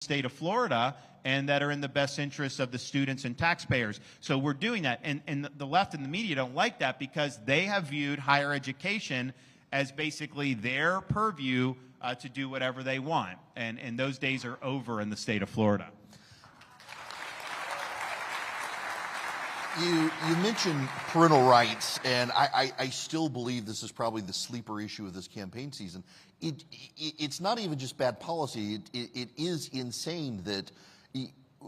state of Florida and that are in the best interests of the students and taxpayers. So we're doing that. And the left and the media don't like that because they have viewed higher education as basically their purview to do whatever they want. And those days are over in the state of Florida. You mentioned parental rights, and I still believe this is probably the sleeper issue of this campaign season. It's not even just bad policy. It is insane that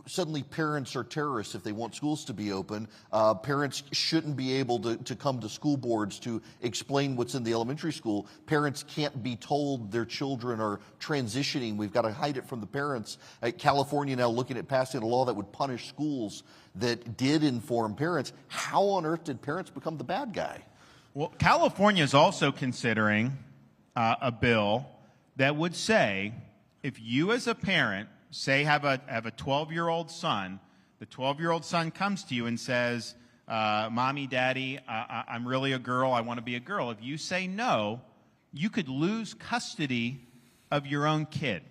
suddenly parents are terrorists if they want schools to be open. Parents shouldn't be able to come to school boards to explain what's in the elementary school. Parents can't be told their children are transitioning. We've got to hide it from the parents. California now looking at passing a law that would punish schools that did inform parents. How on earth did parents become the bad guy? Well, California is also considering a bill that would say if you as a parent say have a 12-year-old son, the 12-year-old son comes to you and says, Mommy, Daddy, I'm really a girl, I want to be a girl. If you say no, you could lose custody of your own kid.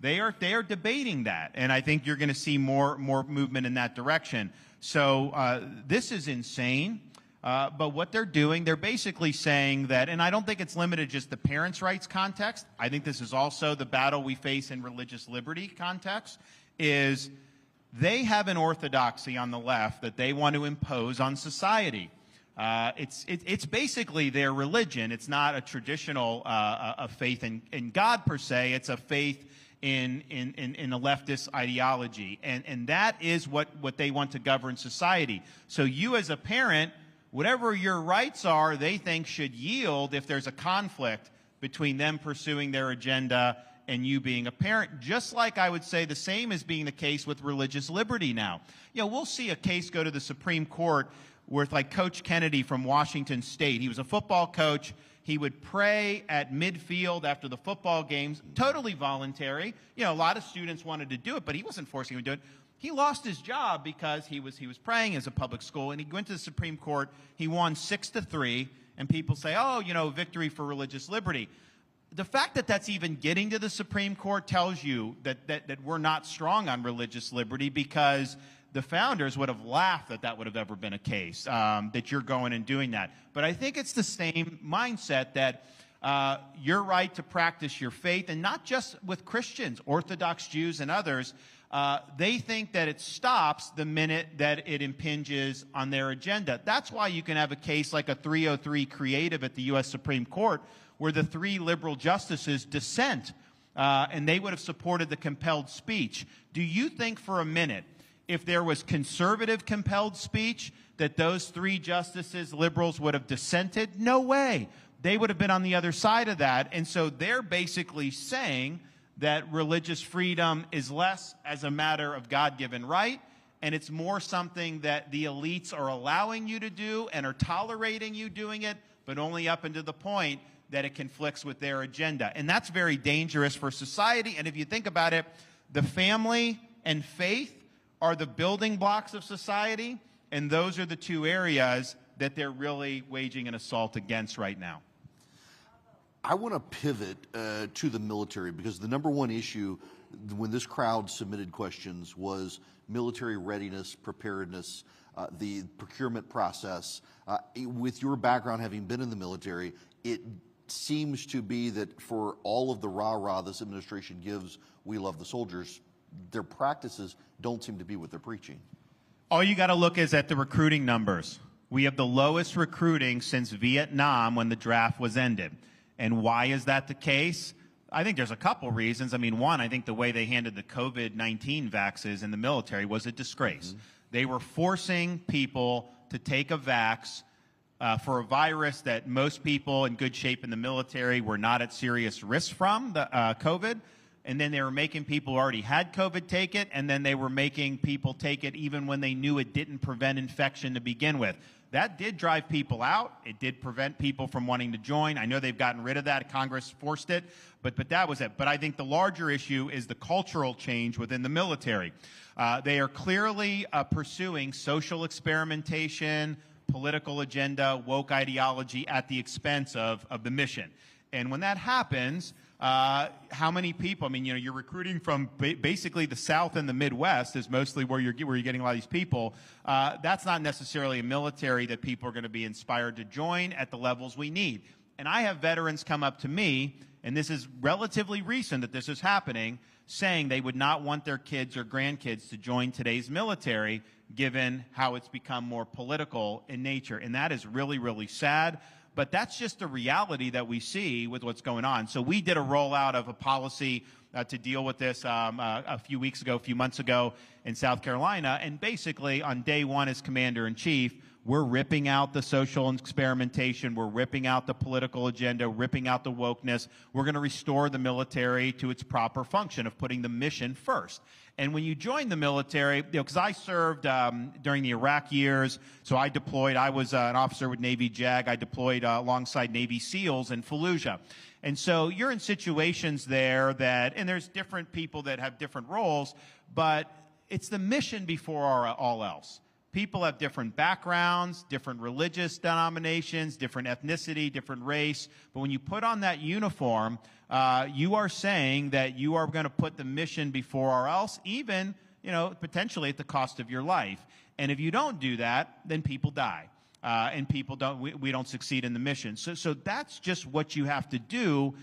They are debating that, and I think you're going to see more movement in that direction. So this is insane. But what they're doing, they're basically saying that, and I don't think it's limited just the parents' rights context. I think this is also the battle we face in religious liberty context, is they have an orthodoxy on the left that they want to impose on society. It's basically their religion. It's not a traditional a faith in God per se. It's a faith in a leftist ideology. And that is what they want to govern society. So you as a parent, whatever your rights are, they think should yield if there's a conflict between them pursuing their agenda and you being a parent, just like I would say the same is being the case with religious liberty now. You know, we'll see a case go to the Supreme Court with like Coach Kennedy from Washington State. He was a football coach. He would pray at midfield after the football games, totally voluntary. You know, a lot of students wanted to do it, but he wasn't forcing them to do it. He lost his job because he was praying as a public school, and he went to the Supreme Court. He won 6-3, and people say, oh, you know, victory for religious liberty. The fact that that's even getting to the Supreme Court tells you that we're not strong on religious liberty, because the founders would have laughed that would have ever been a case, that you're going and doing that. But I think it's the same mindset that your right to practice your faith, and not just with Christians, Orthodox Jews and others, they think that it stops the minute that it impinges on their agenda. That's why you can have a case like a 303 creative at the U.S. Supreme Court where the 3 liberal justices dissent, and they would have supported the compelled speech. Do you think for a minute, if there was conservative compelled speech, that those 3 justices, liberals, would have dissented? No way. They would have been on the other side of that. And so they're basically saying that religious freedom is less as a matter of God-given right, and it's more something that the elites are allowing you to do and are tolerating you doing it, but only up until the point that it conflicts with their agenda. And that's very dangerous for society. And if you think about it, the family and faith are the building blocks of society, and those are the 2 areas that they're really waging an assault against right now. I want to pivot to the military, because the number one issue when this crowd submitted questions was military readiness, preparedness, the procurement process. With your background, having been in the military, it seems to be that for all of the rah-rah this administration gives, we love the soldiers, their practices don't seem to be what they're preaching. All you got to look is at the recruiting numbers. We have the lowest recruiting since Vietnam when the draft was ended. And why is that the case? I think there's a couple reasons. I mean, one, I think the way they handled the COVID-19 vaxes in the military was a disgrace. Mm-hmm. They were forcing people to take a vax for a virus that most people in good shape in the military were not at serious risk from, the COVID. And then they were making people who already had COVID take it, and then they were making people take it even when they knew it didn't prevent infection to begin with. That did drive people out. It did prevent people from wanting to join. I know they've gotten rid of that. Congress forced it, but that was it. But I think the larger issue is the cultural change within the military. They are clearly pursuing social experimentation, political agenda, woke ideology at the expense of the mission. And when that happens, How many people? I mean, you're recruiting from basically the South and the Midwest is mostly where you're getting a lot of these people. That's not necessarily a military that people are going to be inspired to join at the levels we need. And I have veterans come up to me, and this is relatively recent that this is happening, saying they would not want their kids or grandkids to join today's military, given how it's become more political in nature. And that is really, really sad. But that's just the reality that we see with what's going on. So we did a rollout of a policy to deal with this a few months ago in South Carolina. And basically, on day one as commander-in-chief, we're ripping out the social experimentation. We're ripping out the political agenda, ripping out the wokeness. We're going to restore the military to its proper function of putting the mission first. And when you join the military, because I served during the Iraq years, so I deployed. I was an officer with Navy JAG. I deployed alongside Navy SEALs in Fallujah. And so you're in situations there and there's different people that have different roles, but it's the mission before all else. People have different backgrounds, different religious denominations, different ethnicity, different race. But when you put on that uniform, you are saying that you are going to put the mission before all else, even, potentially at the cost of your life. And if you don't do that, then people die. And we don't succeed in the mission. So that's just what you have to do.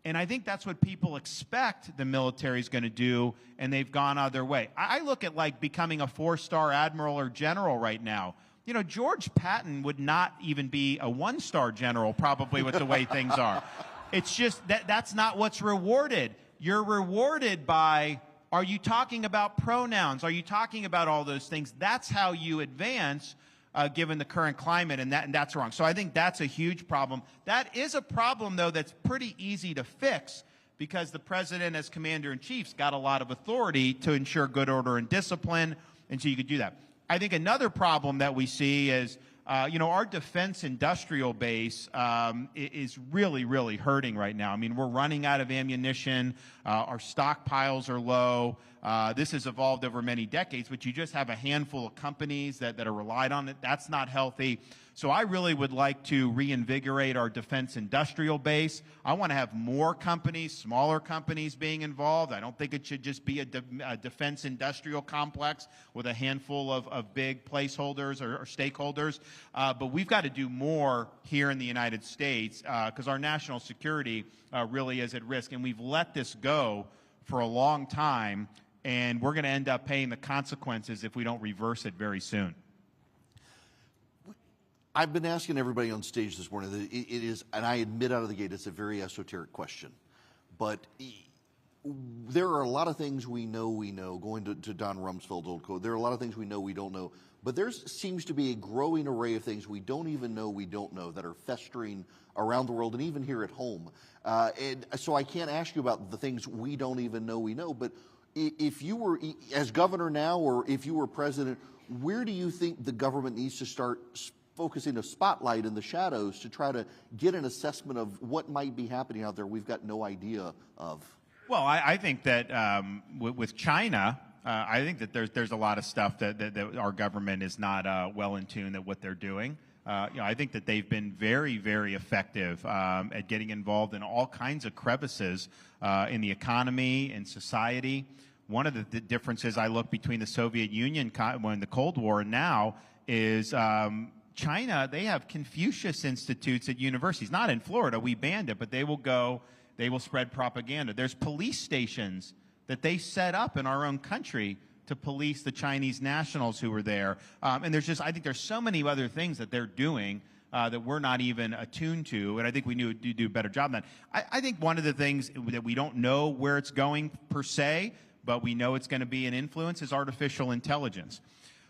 And I think that's what people expect the military is going to do, and they've gone other way. I look at like becoming a 4-star admiral or general right now. George Patton would not even be a 1-star general probably with the way things are. It's just that's not what's rewarded. You're rewarded by, are you talking about pronouns? Are you talking about all those things? That's how you advance. Given the current climate, and that's wrong. So I think that's a huge problem. That is a problem, though, that's pretty easy to fix because the president, as commander-in-chief, got a lot of authority to ensure good order and discipline, and so you could do that. I think another problem that we see is, our defense industrial base is really, really hurting right now. I mean, we're running out of ammunition. Our stockpiles are low. This has evolved over many decades, but you just have a handful of companies that are relied on it. That's not healthy. So I really would like to reinvigorate our defense industrial base. I want to have more companies, smaller companies being involved. I don't think it should just be a defense industrial complex with a handful of big placeholders or stakeholders. But we've got to do more here in the United States because our national security really is at risk. And we've let this go for a long time, and we're going to end up paying the consequences if we don't reverse it very soon. I've been asking everybody on stage this morning, that it is, and I admit out of the gate, it's a very esoteric question. But there are a lot of things we know, going to Don Rumsfeld's old quote, there are a lot of things we don't know. But there seems to be a growing array of things we don't know that are festering around the world and even here at home. And so I can't ask you about the things we don't even know we know, but if you were, as governor now, or if you were president, where do you think the government needs to start focusing a spotlight in the shadows to try to get an assessment of what might be happening out there we've got no idea of? Well, I think that with China, I think that there's a lot of stuff that our government is not well in tune at what they're doing. I think that they've been very, very effective at getting involved in all kinds of crevices in the economy and society. One of the differences I look between the Soviet Union when the Cold War and now is China, they have Confucius Institutes at universities. Not in Florida, we banned it, but they will spread propaganda. There's police stations that they set up in our own country to police the Chinese nationals who were there. And I think there's so many other things that they're doing that we're not even attuned to, and I think we need to do a better job on that. I think one of the things that we don't know where it's going per se, but we know it's going to be an influence, is artificial intelligence.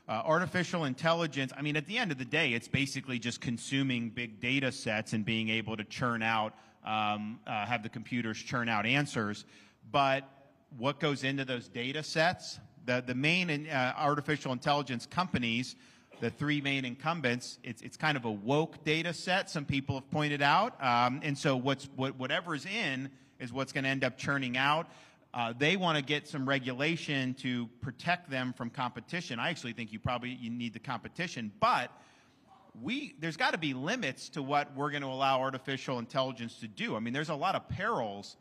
Artificial intelligence, I mean, at the end of the day, it's basically just consuming big data sets and being able to churn out, have the computers churn out answers. But what goes into those data sets? The main artificial intelligence companies, the three main incumbents, it's kind of a woke data set, some people have pointed out. And so whatever's in is what's going to end up churning out. They want to get some regulation to protect them from competition. I actually think you need the competition, but there's got to be limits to what we're going to allow artificial intelligence to do. I mean, there's a lot of perils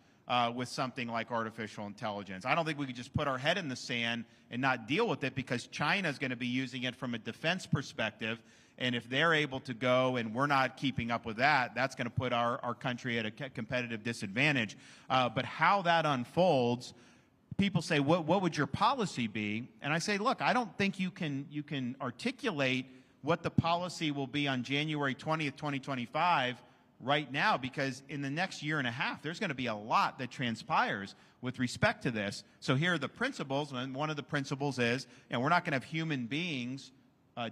with something like artificial intelligence. I don't think we could just put our head in the sand and not deal with it, because China is going to be using it from a defense perspective. And if they're able to go and we're not keeping up with that, that's going to put our country at a competitive disadvantage. But how that unfolds, people say, what would your policy be? And I say, look, I don't think you can articulate what the policy will be on January 20th, 2025 right now, because in the next year and a half, there's going to be a lot that transpires with respect to this. So here are the principles, and one of the principles is, we're not going to have human beings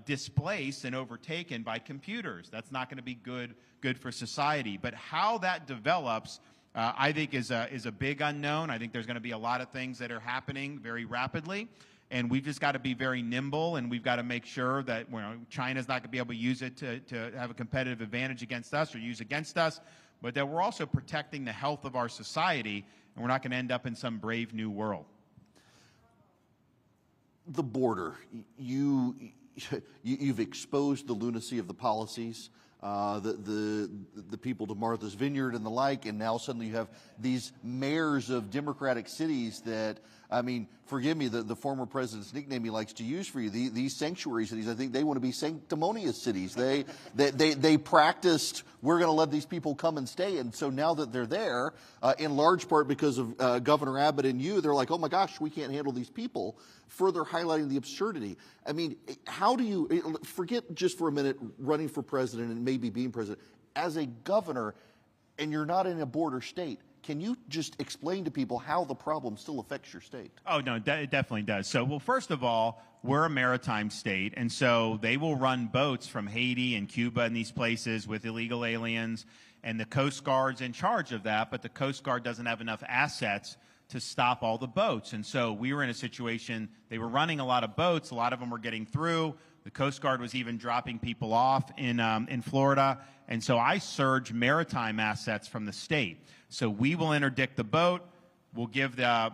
displaced and overtaken by computers. That's not going to be good for society. But how that develops, I think, is a big unknown. I think there's going to be a lot of things that are happening very rapidly, and we've just got to be very nimble, and we've got to make sure that China's not going to be able to use it to have a competitive advantage against us or use against us, but that we're also protecting the health of our society, and we're not going to end up in some brave new world. The border, you've exposed the lunacy of the policies, the people to Martha's Vineyard and the like, and now suddenly you have these mayors of democratic cities that, I mean, forgive me, the former president's nickname he likes to use for you, these sanctuary cities, I think they want to be sanctimonious cities. They practiced, we're going to let these people come and stay, and so now that they're there, in large part because of Governor Abbott and you, they're like, oh my gosh, we can't handle these people, further highlighting the absurdity. I mean, how do you, forget just for a minute running for president and maybe being president, as a governor, and you're not in a border state, can you just explain to people how the problem still affects your state? Oh, no, it definitely does. So, well, first of all, we're a maritime state, and so they will run boats from Haiti and Cuba and these places with illegal aliens, and the Coast Guard's in charge of that, but the Coast Guard doesn't have enough assets to stop all the boats. And so we were in a situation, they were running a lot of boats, a lot of them were getting through. The Coast Guard was even dropping people off in Florida. And so I surged maritime assets from the state. So we will interdict the boat, we'll give the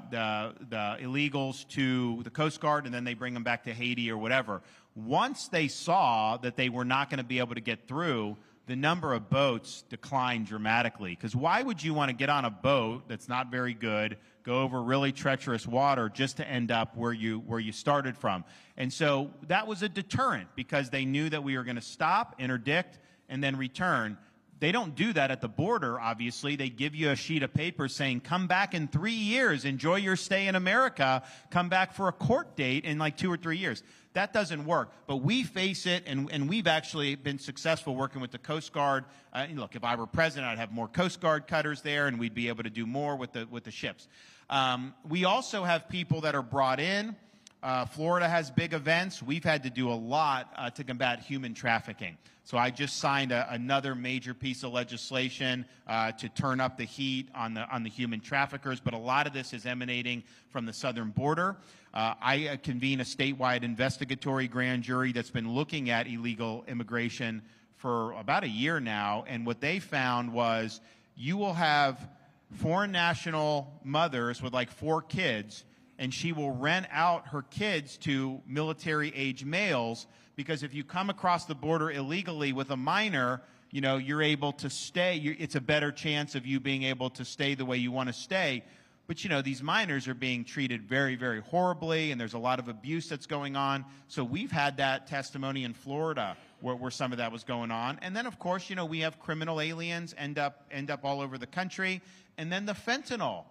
illegals to the Coast Guard, and then they bring them back to Haiti or whatever. Once they saw that they were not going to be able to get through, the number of boats declined dramatically. Because why would you want to get on a boat that's not very good, go over really treacherous water just to end up where you started from? And so that was a deterrent, because they knew that we were going to stop, interdict, and then return. They don't do that at the border, obviously. They give you a sheet of paper saying, come back in 3 years, enjoy your stay in America, come back for a court date in like 2 or 3 years. That doesn't work. But we face it, and we've actually been successful working with the Coast Guard. Look, if I were president, I'd have more Coast Guard cutters there, and we'd be able to do more with the ships. We also have people that are brought in. Florida has big events. We've had to do a lot to combat human trafficking. So I just signed another major piece of legislation to turn up the heat on the human traffickers, but a lot of this is emanating from the southern border. I convene a statewide investigatory grand jury that's been looking at illegal immigration for about a year now, and what they found was you will have foreign national mothers with like 4 kids, and she will rent out her kids to military-age males, because if you come across the border illegally with a minor, you're able to stay. It's a better chance of you being able to stay the way you want to stay. But, these minors are being treated very, very horribly, and there's a lot of abuse that's going on. So we've had that testimony in Florida where some of that was going on. And then, of course, we have criminal aliens end up all over the country. And then the fentanyl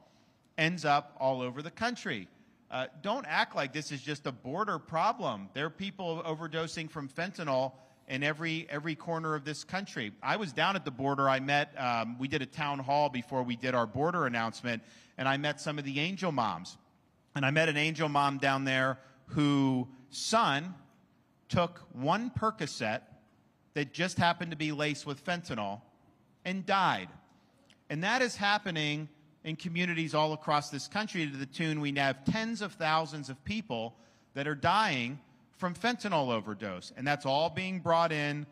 ends up all over the country. Don't act like this is just a border problem. There are people overdosing from fentanyl in every corner of this country. I was down at the border. I met, we did a town hall before we did our border announcement, and I met some of the angel moms. And I met an angel mom down there whose son took one Percocet that just happened to be laced with fentanyl and died. And that is happening in communities all across this country, to the tune we have tens of thousands of people that are dying from fentanyl overdose. And that's all being brought in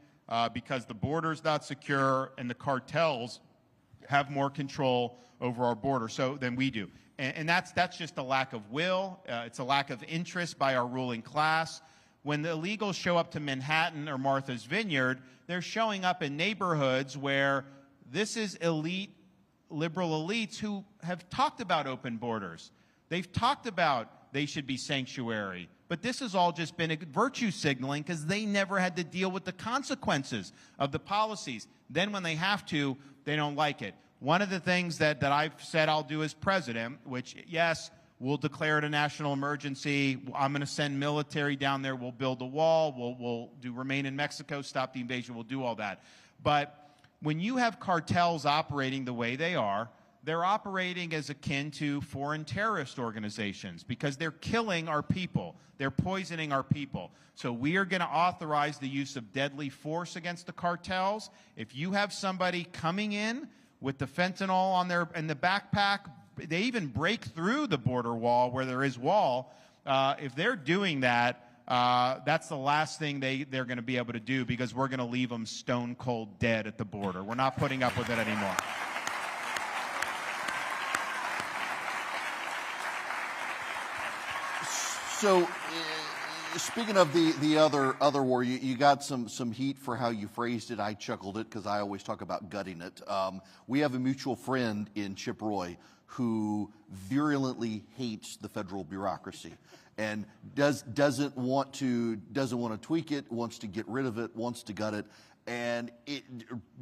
because the border's not secure and the cartels have more control over our border than we do. And that's just a lack of will. It's a lack of interest by our ruling class. When the illegals show up to Manhattan or Martha's Vineyard, they're showing up in neighborhoods where this is elite liberal elites who have talked about open borders. They've talked about they should be sanctuary. But this has all just been a virtue signaling because they never had to deal with the consequences of the policies. Then when they have to, they don't like it. One of the things that I've said I'll do as president, which, yes, we'll declare it a national emergency. I'm going to send military down there. We'll build a wall. We'll remain in Mexico, stop the invasion. We'll do all that. But when you have cartels operating the way they are, they're operating as akin to foreign terrorist organizations because they're killing our people. They're poisoning our people. So we are going to authorize the use of deadly force against the cartels. If you have somebody coming in with the fentanyl on in the backpack, they even break through the border wall where there is wall. If they're doing that, that's the last thing they're going to be able to do because we're going to leave them stone cold dead at the border. We're not putting up with it anymore. So, speaking of the other war, you got some heat for how you phrased it. I chuckled it because I always talk about gutting it. We have a mutual friend in Chip Roy who virulently hates the federal bureaucracy and doesn't want to tweak it, wants to get rid of it, wants to gut it. And it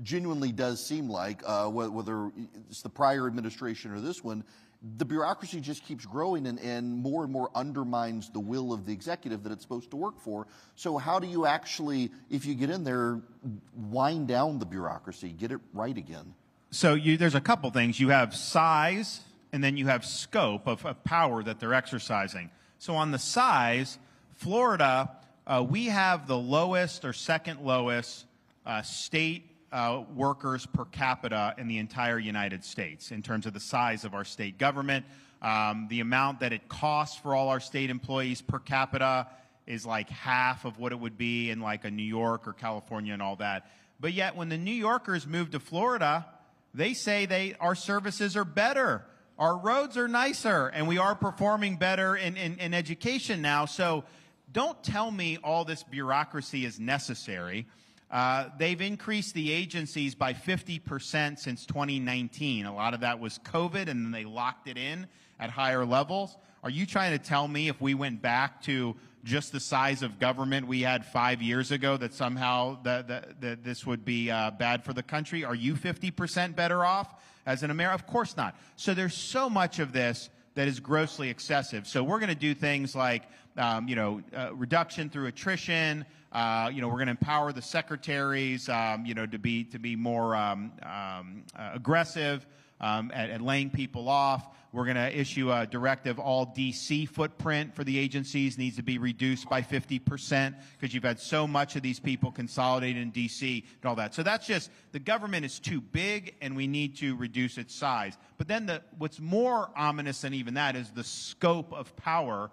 genuinely does seem like, whether it's the prior administration or this one, the bureaucracy just keeps growing and more undermines the will of the executive that it's supposed to work for. So how do you actually, if you get in there, wind down the bureaucracy, get it right again? So there's a couple things. You have size, and then you have scope of power that they're exercising. So on the size, Florida, we have the lowest or second lowest state workers per capita in the entire United States in terms of the size of our state government. The amount that it costs for all our state employees per capita is like half of what it would be in like a New York or California and all that. But yet when the New Yorkers move to Florida, they say our services are better. Our roads are nicer, and we are performing better in education now. So don't tell me all this bureaucracy is necessary. They've increased the agencies by 50% since 2019. A lot of that was COVID, and then they locked it in at higher levels. Are you trying to tell me if we went back to just the size of government we had 5 years ago that somehow that this would be bad for the country? Are you 50% better off as an American? Of course not. So there's so much of this that is grossly excessive. So we're going to do things like, reduction through attrition. We're going to empower the secretaries, to be more aggressive at laying people off. We're going to issue a directive. All D.C. footprint for the agencies needs to be reduced by 50% because you've had so much of these people consolidated in D.C. and all that. So that's just, the government is too big and we need to reduce its size. But then what's more ominous than even that is the scope of power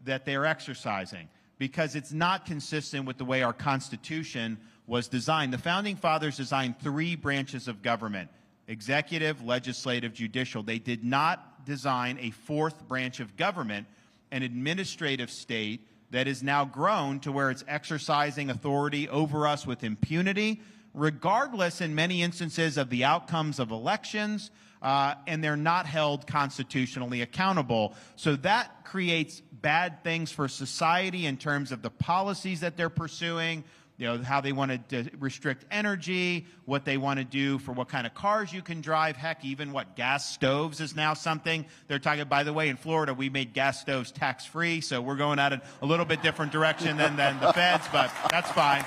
that they're exercising, because it's not consistent with the way our Constitution was designed. The Founding Fathers designed 3 branches of government: executive, legislative, judicial. They did not design a 4th branch of government, an administrative state that is now grown to where it's exercising authority over us with impunity, regardless in many instances of the outcomes of elections, and they're not held constitutionally accountable. So that creates bad things for society in terms of the policies that they're pursuing, how they want to restrict energy, what they want to do for what kind of cars you can drive. Heck, even gas stoves is now something they're talking. By the way, in Florida, we made gas stoves tax-free, so we're going out in a little bit different direction than the feds, but that's fine.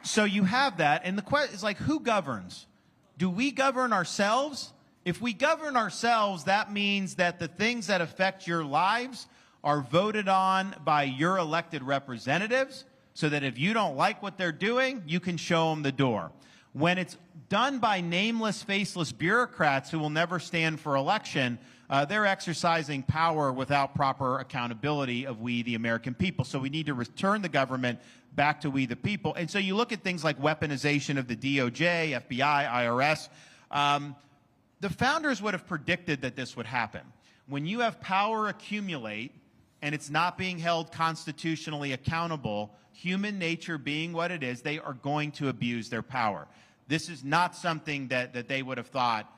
So you have that, and the question is like, who governs? Do we govern ourselves? If we govern ourselves, that means that the things that affect your lives are voted on by your elected representatives, so that if you don't like what they're doing, you can show them the door. When it's done by nameless, faceless bureaucrats who will never stand for election, they're exercising power without proper accountability of we, the American people. So we need to return the government back to we, the people. And so you look at things like weaponization of the DOJ, FBI, IRS. The founders would have predicted that this would happen. When you have power accumulate and it's not being held constitutionally accountable, human nature being what it is, they are going to abuse their power. This is not something that they would have thought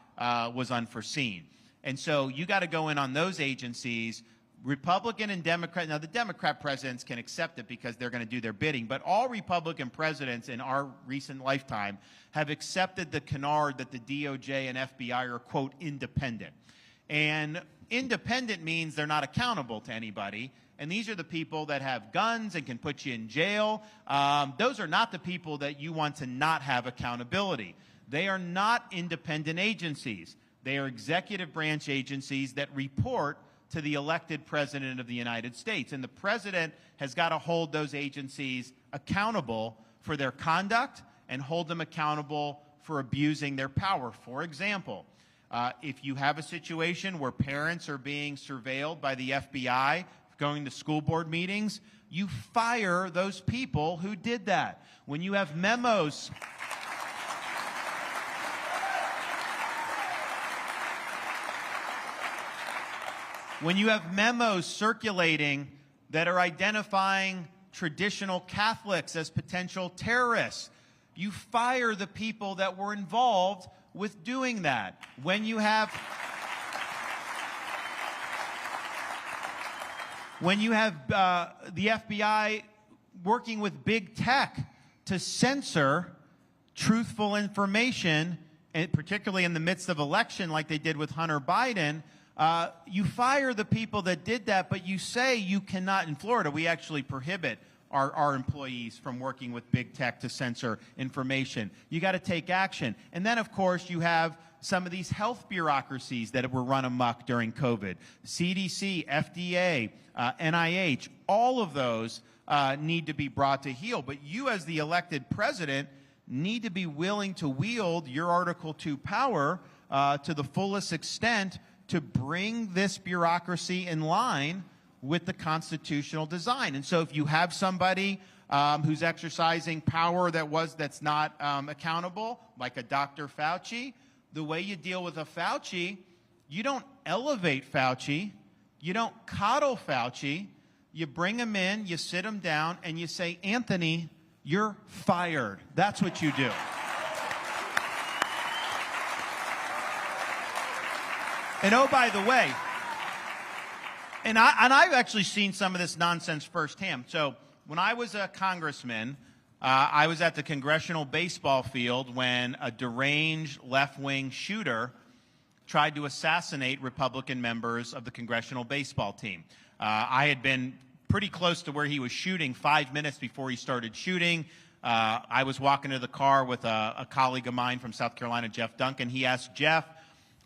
was unforeseen. And so you got to go in on those agencies, Republican and Democrat. Now, the Democrat presidents can accept it because they're going to do their bidding, but all Republican presidents in our recent lifetime have accepted the canard that the DOJ and FBI are, quote, independent. And independent means they're not accountable to anybody. And these are the people that have guns and can put you in jail. Those are not the people that you want to not have accountability. They are not independent agencies. They are executive branch agencies that report to the elected president of the United States. And the president has got to hold those agencies accountable for their conduct and hold them accountable for abusing their power. For example, if you have a situation where parents are being surveilled by the FBI going to school board meetings, you fire those people who did that. When you have memos circulating that are identifying traditional Catholics as potential terrorists, you fire the people that were involved with doing that. When you have the FBI working with big tech to censor truthful information, and particularly in the midst of election like they did with Hunter Biden, you fire the people that did that, but you say you cannot. In Florida, we actually prohibit our employees from working with big tech to censor information. You got to take action. And then, of course, you have some of these health bureaucracies that were run amok during COVID. CDC, FDA, NIH, all of those need to be brought to heel. But you, as the elected president, need to be willing to wield your Article 2 power to the fullest extent to bring this bureaucracy in line with the constitutional design. And so if you have somebody who's exercising power that's not accountable, like a Dr. Fauci, the way you deal with a Fauci, you don't elevate Fauci, you don't coddle Fauci, you bring him in, you sit him down, and you say, Anthony, you're fired. That's what you do. And oh, by the way, and I've actually seen some of this nonsense firsthand. So when I was a congressman, I was at the congressional baseball field when a deranged left-wing shooter tried to assassinate Republican members of the congressional baseball team. I had been pretty close to where he was shooting 5 minutes before he started shooting. I was walking to the car with a colleague of mine from South Carolina, Jeff Duncan. He asked Jeff,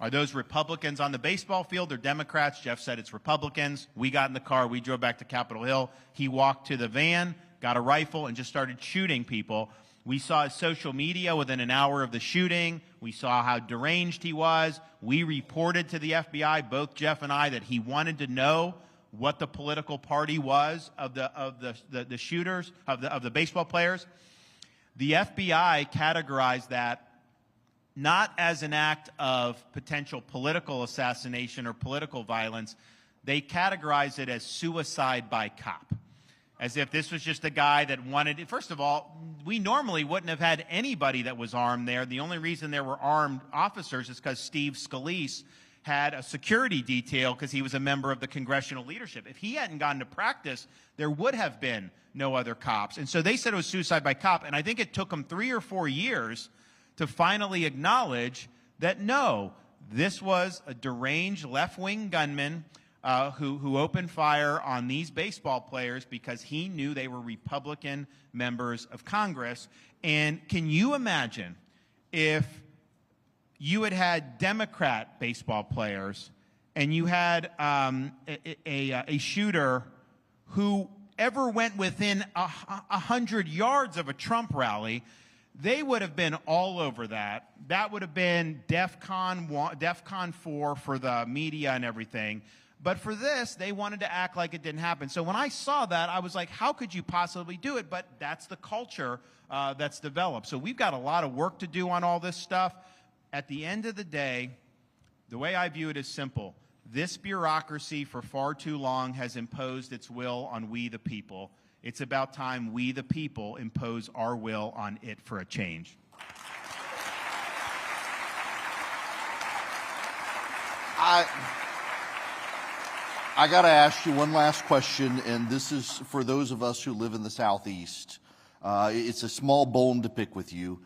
are those Republicans on the baseball field or Democrats? Jeff said it's Republicans. We got in the car. We drove back to Capitol Hill. He walked to the van, got a rifle, and just started shooting people. We saw his social media within an hour of the shooting. We saw how deranged he was. We reported to the FBI, both Jeff and I, that he wanted to know what the political party was of the shooters, of the baseball players. The FBI categorized that not as an act of potential political assassination or political violence. They categorized it as suicide by cop, as if this was just a guy that wanted it. First of all, we normally wouldn't have had anybody that was armed there. The only reason there were armed officers is because Steve Scalise had a security detail because he was a member of the congressional leadership. If he hadn't gone to practice, there would have been no other cops. And so they said it was suicide by cop, and I think it took them 3 or 4 years to finally acknowledge that, no, this was a deranged left-wing gunman who opened fire on these baseball players because he knew they were Republican members of Congress. And can you imagine if you had had Democrat baseball players and you had a shooter who ever went within 100 yards of a Trump rally? They would have been all over that. That would have been DEFCON 4 for the media and everything. But for this, they wanted to act like it didn't happen. So when I saw that, I was like, how could you possibly do it? But that's the culture that's developed. So we've got a lot of work to do on all this stuff. At the end of the day, the way I view it is simple. This bureaucracy for far too long has imposed its will on we the people. It's about time we the people impose our will on it for a change. I got to ask you one last question, and this is for those of us who live in the Southeast. It's a small bone to pick with you.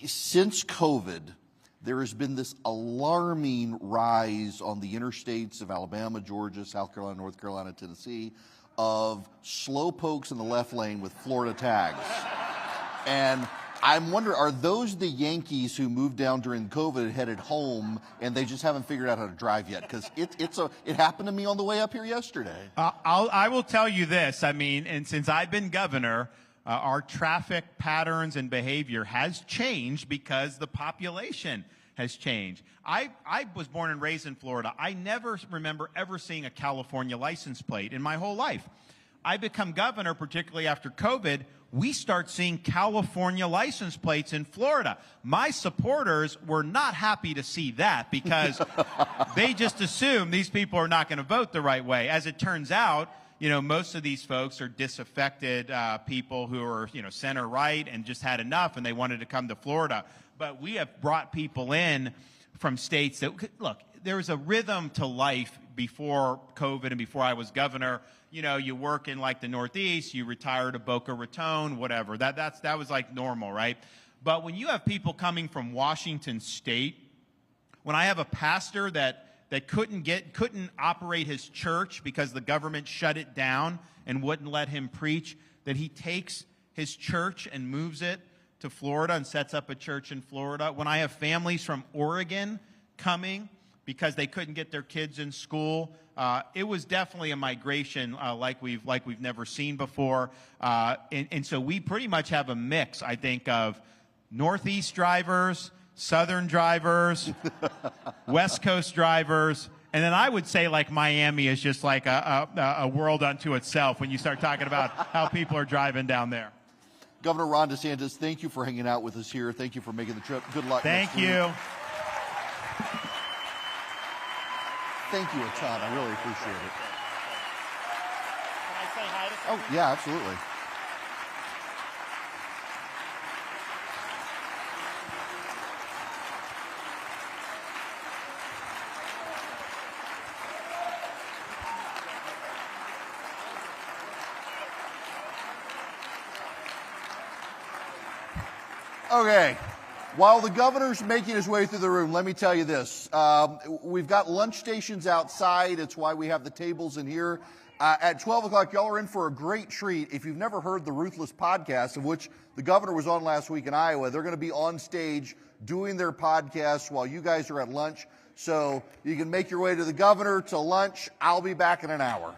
Since COVID, there has been this alarming rise on the interstates of Alabama, Georgia, South Carolina, North Carolina, Tennessee, of slow pokes in the left lane with Florida tags. And I'm wondering, are those the Yankees who moved down during COVID and headed home, and they just haven't figured out how to drive yet? Because it happened to me on the way up here yesterday. I will tell you this. I mean, and since I've been governor, our traffic patterns and behavior has changed because the population has changed. I was born and raised in Florida. I never remember ever seeing a California license plate in my whole life. I become governor, particularly after COVID, we start seeing California license plates in Florida. My supporters were not happy to see that because they just assume these people are not going to vote the right way. As it turns out, you know, most of these folks are disaffected people who are, you know, center right and just had enough and they wanted to come to Florida. But we have brought people in from states that, look, there was a rhythm to life before COVID and before I was governor. You know, you work in like the Northeast, you retire to Boca Raton, whatever. That was like normal, right? But when you have people coming from Washington State, when I have a pastor that couldn't operate his church because the government shut it down and wouldn't let him preach, that he takes his church and moves it to Florida and sets up a church in Florida. When I have families from Oregon coming because they couldn't get their kids in school, it was definitely a migration like we've never seen before. And so we pretty much have a mix, I think, of Northeast drivers, Southern drivers, West Coast drivers, and then I would say like Miami is just like a world unto itself when you start talking about how people are driving down there. Governor Ron DeSantis, thank you for hanging out with us here. Thank you for making the trip. Good luck. Thank you. Thank you a ton. I really appreciate it. Can I say hi to Oh, yeah, absolutely. Okay. While the governor's making his way through the room, let me tell you this. We've got lunch stations outside. It's why we have the tables in here. At 12 o'clock, y'all are in for a great treat. If you've never heard the Ruthless podcast, of which the governor was on last week in Iowa, they're going to be on stage doing their podcast while you guys are at lunch. So you can make your way to the governor, to lunch. I'll be back in an hour.